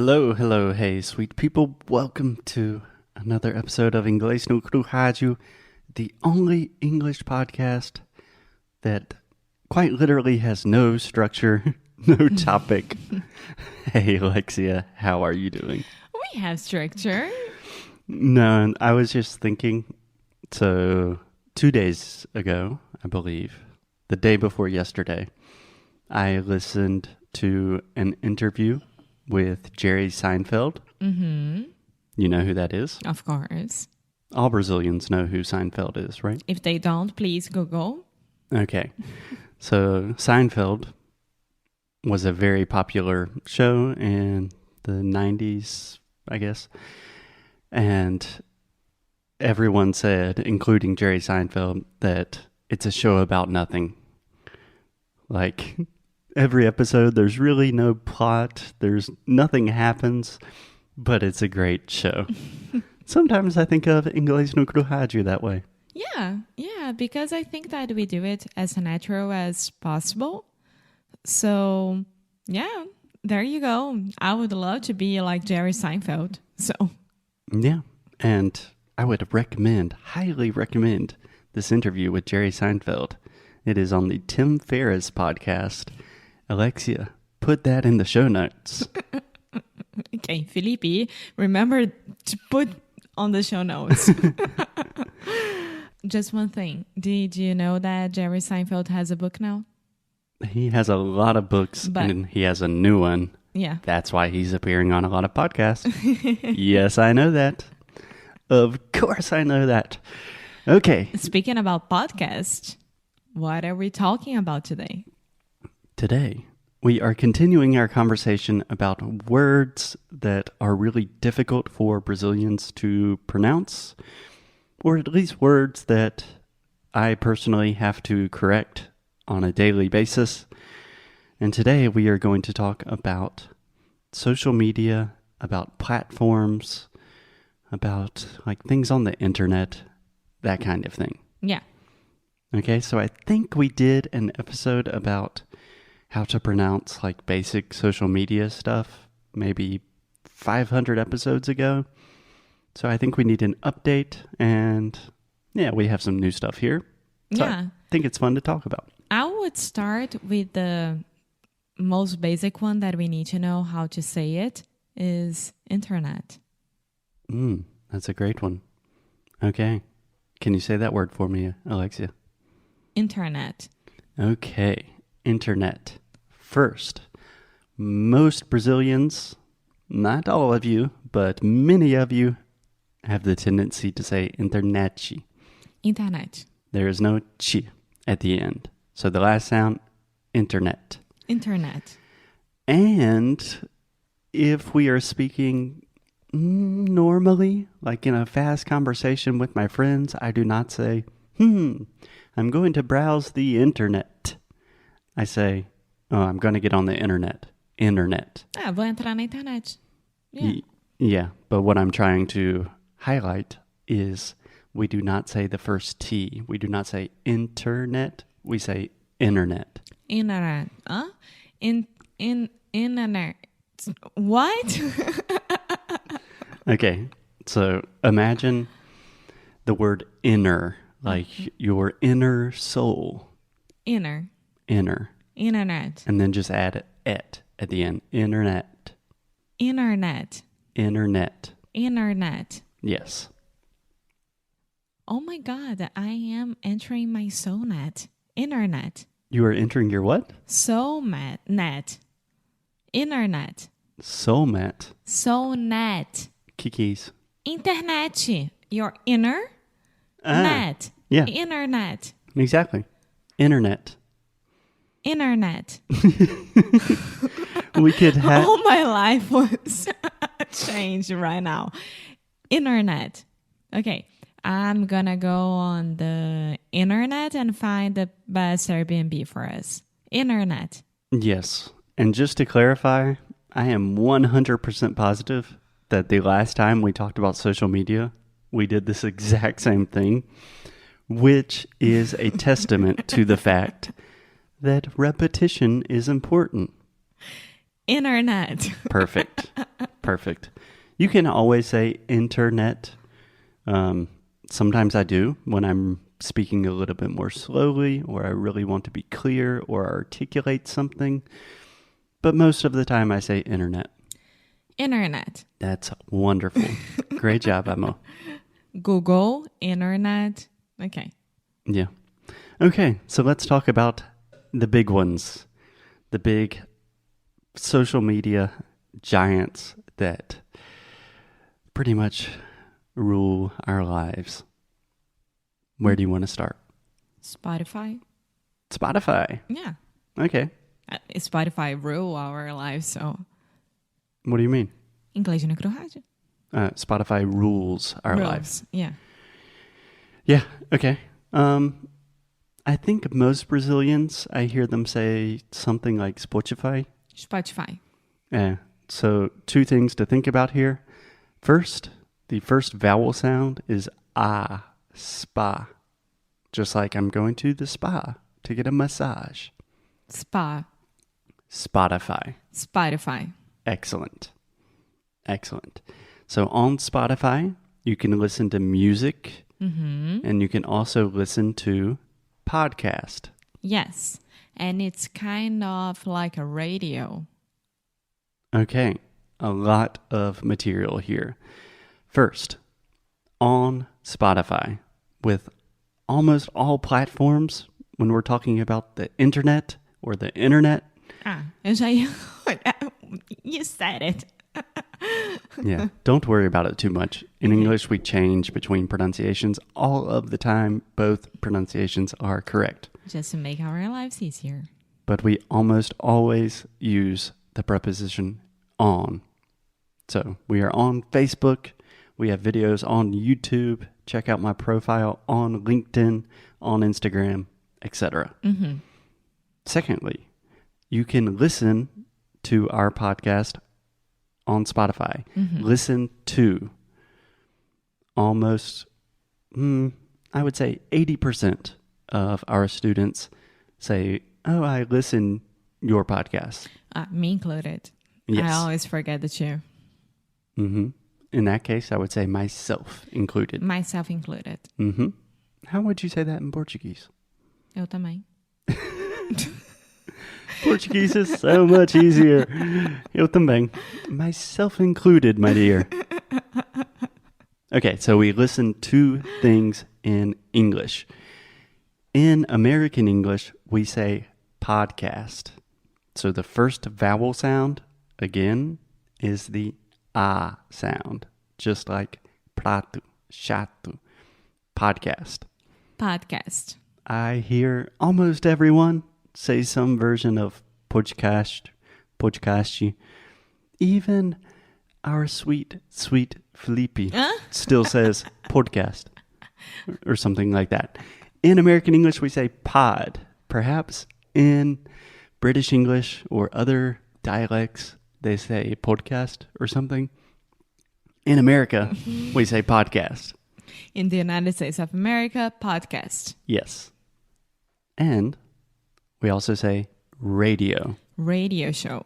Hello, hey, sweet people. Welcome to another episode of Inglês Nu E Cru, Rádio, the only English podcast that quite literally has no structure, no topic. Hey, Alexia, how are you doing? We have structure. No, I was just thinking, so 2 days ago, I believe, the day before yesterday, I listened to an interview with Jerry Seinfeld. Mm-hmm. You know who that is? Of course. All Brazilians know who Seinfeld is, right? If they don't, please Google. Okay. So Seinfeld was a very popular show in the 90s, I guess. And everyone said, including Jerry Seinfeld, that it's a show about nothing. Like, every episode, there's really no plot. There's nothing happens, but it's a great show. Sometimes I think of Inglês Nu E Cru Rádio that way. Yeah, because I think that we do it as natural as possible. So, yeah, there you go. I would love to be like Jerry Seinfeld. So, yeah, and I would highly recommend this interview with Jerry Seinfeld. It is on the Tim Ferriss podcast. Alexia, put that in the show notes. okay, Felipe, remember to put on the show notes. Just one thing. Did you know that Jerry Seinfeld has a book now? He has a lot of books, and he has a new one. Yeah. That's why he's appearing on a lot of podcasts. Yes, I know that. Of course I know that. Okay. Speaking about podcasts, what are we talking about today? Today, we are continuing our conversation about words that are really difficult for Brazilians to pronounce, or at least words that I personally have to correct on a daily basis. And today we are going to talk about social media, about platforms, about like things on the internet, that kind of thing. Yeah. Okay, so I think we did an episode about how to pronounce like basic social media stuff, maybe 500 episodes ago. So I think we need an update, and yeah, we have some new stuff here. So Yeah. I think it's fun to talk about. I would start with the most basic one that we need to know how to say it is internet. That's a great one. Okay. Can you say that word for me, Alexia? Internet. Okay. Internet. First, most Brazilians, not all of you, but many of you have the tendency to say internet. Internet. There is no chi at the end. So the last sound, internet. Internet. And if we are speaking normally, like in a fast conversation with my friends, I do not say, I'm going to browse the internet. I say, I'm going to get on the internet. Internet. Vou entrar na internet. Yeah. Yeah, but what I'm trying to highlight is we do not say the first T. We do not say internet. We say internet. Internet. Huh? Internet. What? Okay, so imagine the word inner, like your inner soul. Inner. Internet. And then just add et at the end. Internet. Yes. Oh my God, I am entering my soulnet. Internet. You are entering your what? Soulnet. Internet. Soulnet. Kikis. Internet. Your inner net. Yeah. Internet. Exactly. Internet. We could have... All my life was changed right now. Internet. Okay. I'm gonna go on the internet and find the best Airbnb for us. Internet. Yes. And just to clarify, I am 100% positive that the last time we talked about social media, we did this exact same thing, which is a testament to the fact that repetition is important. internet. Perfect. Perfect. You can always say internet. Sometimes I do when I'm speaking a little bit more slowly, or I really want to be clear or articulate something. But most of the time I say internet. Internet. That's wonderful. Great job, Emma. Google, internet. Okay. Yeah. Okay, so let's talk about the big ones. The big social media giants that pretty much rule our lives. Where do you want to start? Spotify. Spotify. Yeah. Okay. Spotify rule our lives, so... What do you mean? Inglês Nu E Cru Rádio. Spotify rules our lives. Yeah. Yeah, okay. I think most Brazilians, I hear them say something like Spotify. Spotify. Yeah. So 2 things to think about here. First, the first vowel sound is ah, spa. Just like I'm going to the spa to get a massage. Spa. Spotify. Spotify. Excellent. Excellent. So on Spotify, you can listen to music, and you can also listen to podcast. Yes. And it's kind of like a radio. Okay, a lot of material here. First, on Spotify, with almost all platforms, when we're talking about the internet or the internet. Eu já ia... You said it. Yeah, don't worry about it too much. In English, we change between pronunciations all of the time. Both pronunciations are correct. Just to make our lives easier. But we almost always use the preposition on. So we are on Facebook. We have videos on YouTube. Check out my profile on LinkedIn, on Instagram, etc. Secondly, you can listen to our podcast on Spotify. Listen to almost, I would say 80% of our students say, oh, I listen your podcast. Me included. Yes. I always forget the two. In that case, I would say myself included. Myself included. How would you say that in Portuguese? Eu também. Portuguese is so much easier. Eu também. Myself included, my dear. Okay, so we listen to things in English. In American English, we say podcast. So the first vowel sound, again, is the ah sound. Just like prato, chato, podcast. Podcast. I hear almost everyone say some version of podcast. Even our sweet Felipe still says podcast or something like that. In American English, we say pod. Perhaps in British English or other dialects, they say podcast or something. In America, we say podcast. In the United States of America, podcast. Yes. And we also say radio. Radio show.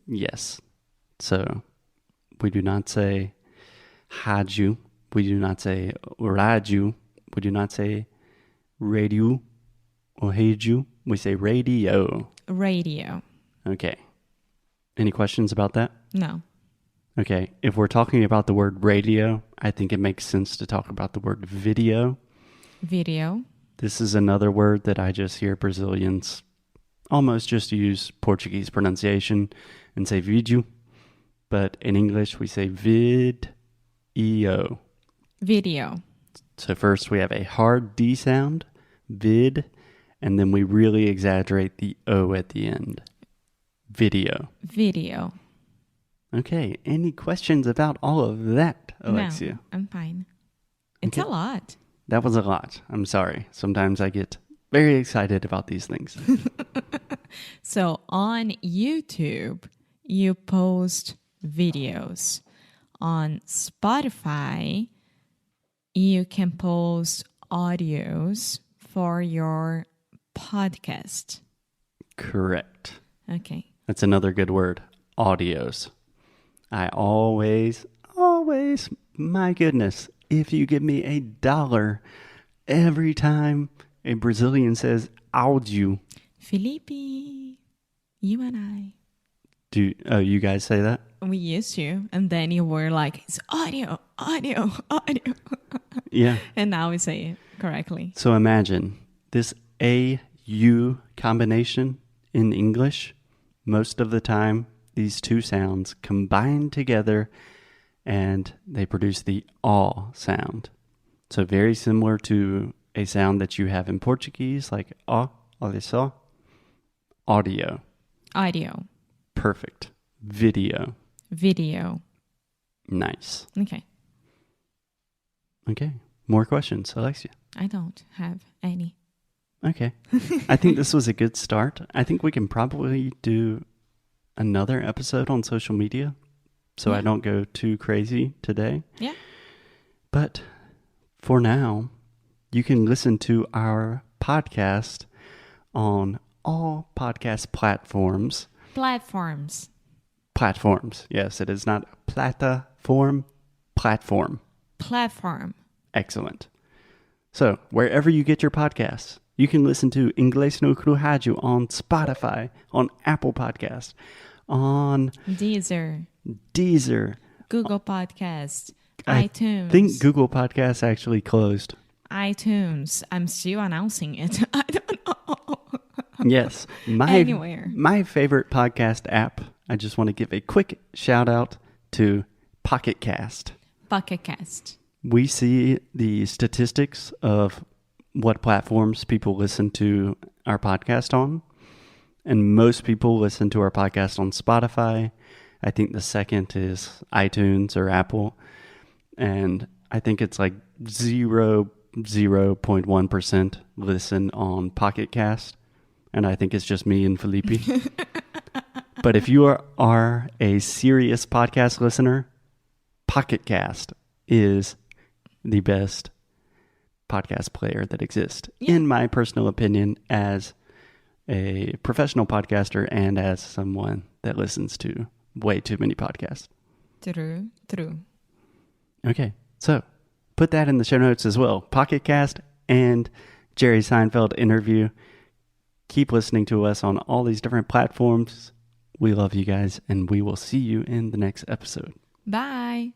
Yes. So we do not say rádio. We do not say rádio. We do not say radio or rádio. We say radio. Radio. Okay. Any questions about that? No. Okay. If we're talking about the word radio, I think it makes sense to talk about the word video. Video. This is another word that I just hear Brazilians almost just use Portuguese pronunciation and say vídeo. But in English, we say video. Video. So first we have a hard D sound, vid, and then we really exaggerate the O at the end. Video. Video. Okay, any questions about all of that, Alexia? No, I'm fine. It's a lot. That was a lot. I'm sorry. Sometimes I get very excited about these things. So on YouTube, you post videos. On Spotify, you can post audios for your podcast. Correct. Okay. That's another good word. audios. I always, my goodness, if you give me $1 every time a Brazilian says áudio. Felipe, you and I. You guys say that? We used to, and then you were like, it's audio. Yeah. And now we say it correctly. So imagine this A-U combination in English. Most of the time, these two sounds combine together and they produce the aw sound. So very similar to a sound that you have in Portuguese, like ó, olha só. Audio. Audio. Perfect. Video. Nice. Okay. More questions, Alexia? I don't have any. Okay. I think this was a good start. I think we can probably do another episode on social media so I don't go too crazy today. Yeah. But for now, you can listen to our podcast on all podcast platforms. Platforms. Yes, it is not plataform, platform. Platform. Excellent. So, wherever you get your podcasts, you can listen to Inglês Nu E Cru Rádio on Spotify, on Apple Podcasts, on Deezer, Google Podcasts, iTunes. I think Google Podcasts actually closed. iTunes. I'm still announcing it. I don't know. Yes. Anywhere. My favorite podcast app, I just want to give a quick shout out to Pocket Cast. We see the statistics of what platforms people listen to our podcast on. And most people listen to our podcast on Spotify. I think the second is iTunes or Apple. And I think it's like 0.1% listen on Pocket Cast. And I think it's just me and Felipe. But if you are a serious podcast listener, Pocket Cast is the best podcast player that exists, in my personal opinion, as a professional podcaster and as someone that listens to way too many podcasts. True. Okay, so put that in the show notes as well. Pocket Cast and Jerry Seinfeld interview. Keep listening to us on all these different platforms. We love you guys, and we will see you in the next episode. Bye.